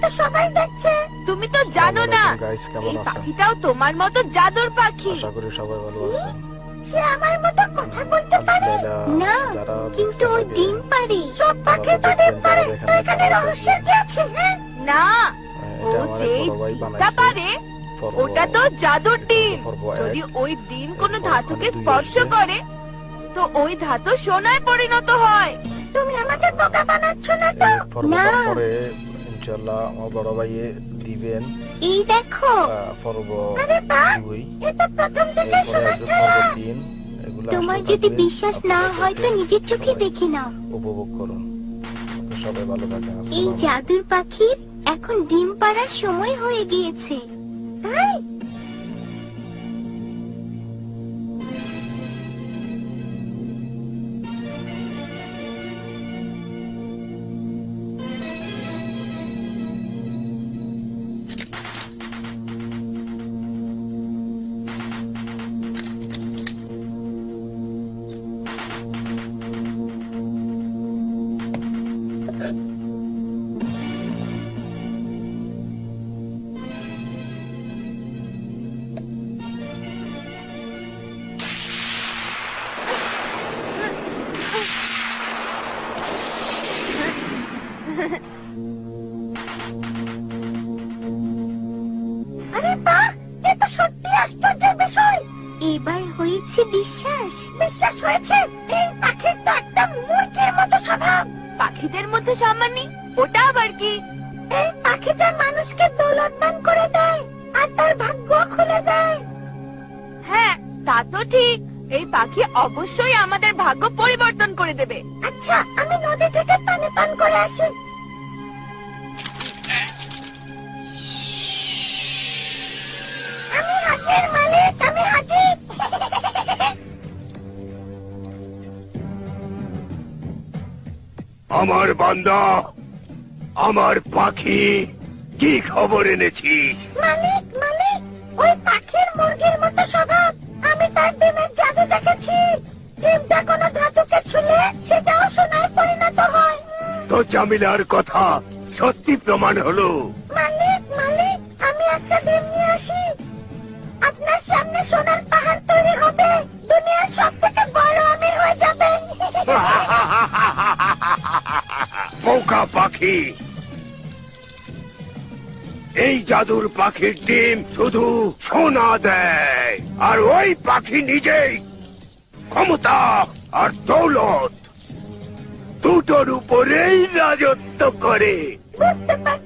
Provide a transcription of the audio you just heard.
তো সবাই দেখছে। তুমি তো জানো না গাইস, কেমন এই আছেন? পাখিটাও তোমার মতো জাদুর পাখি। আশা করি সবাই ভালো আছেন। সে আমার মতো কথা বলতে পারে না, কিন্তু ও ডিম পারে। সব পাখি তো ডিম পারে। এখানে রহস্যের কি আছে? না, ও যে ডিমটা পারে ওটা তো জাদুর ডিম। যদি ওই ডিম কোনো ধাতুকে স্পর্শ করে তো ওই ধাতু সোনায় পরিণত হয়। তুমি আমাকে বোকা বানাচ্ছ না তো? না, পরে ইনশাআল্লাহ আমার বড় ভাইয়ে দিবেন। এই দেখো পর্ব আরে বাহ, 2 এটা প্রথম থেকে এরপরে শোনা পর্ব যায়। 3 এগুলো তোমার আসতে যদি থাকবে। বিশ্বাস না আপনারা হয় তো নিজের চোখে সবাই দেখে নাও। উপভোগ করুন। আপনারা সবাই ভালো থাকেন। এই আসসালামু জাদুর পাখির এখন ডিম পাড়ার সময় হয়ে গিয়েছে। তাই আরে বাহ, এ তো সত্যি আশ্চর্যের বিষয়। এবার হয়েছে বিশ্বাস। বিশ্বাস হয়েছে। এই পাখির তো একদম মুরগির মতো স্বভাব। পাখিদের মধ্যে সামান্য ওটা আবার কি? এই পাখিটা মানুষকে দৌলত দান করে দেয় আর তার ভাগ্য খুলে দেয়। হ্যাঁ, তা তো ঠিক। এই পাখি অবশ্যই আমাদের ভাগ্য পরিবর্তন করে দেবে। আচ্ছা, আমি নদী থেকে পানি পান করে আসি। আমি হাজির মালিক, আমি হাজির। আমার বান্দা, আমার পাখি, কি খবর এনেছিস? মালিক, মালিক, ওই পাখির মুরগির মতো স্বভাব। আমি তার ডিমের জাদু দেখেছি। ডিমটা কোনো ধাতুকে ছুলে সেটাও সোনায় পরিণত হয়। তো জামিলার কথা সত্যি প্রমাণ হলো। মালিক, মালিক, আমি একটা ডিম নিয়ে আসি। আপনার সামনে সোনার পাহাড় তৈরি হবে। দুনিয়ার সবথেকে বড় আমির হয়ে যাবেন। বোকা পাখি, এই জাদুর পাখির ডিম শুধু সোনা দেয়, আর ওই পাখি নিজেই ক্ষমতা আর দৌলত দুটোর উপরেই রাজত্ব করে। বুঝতে পারছি।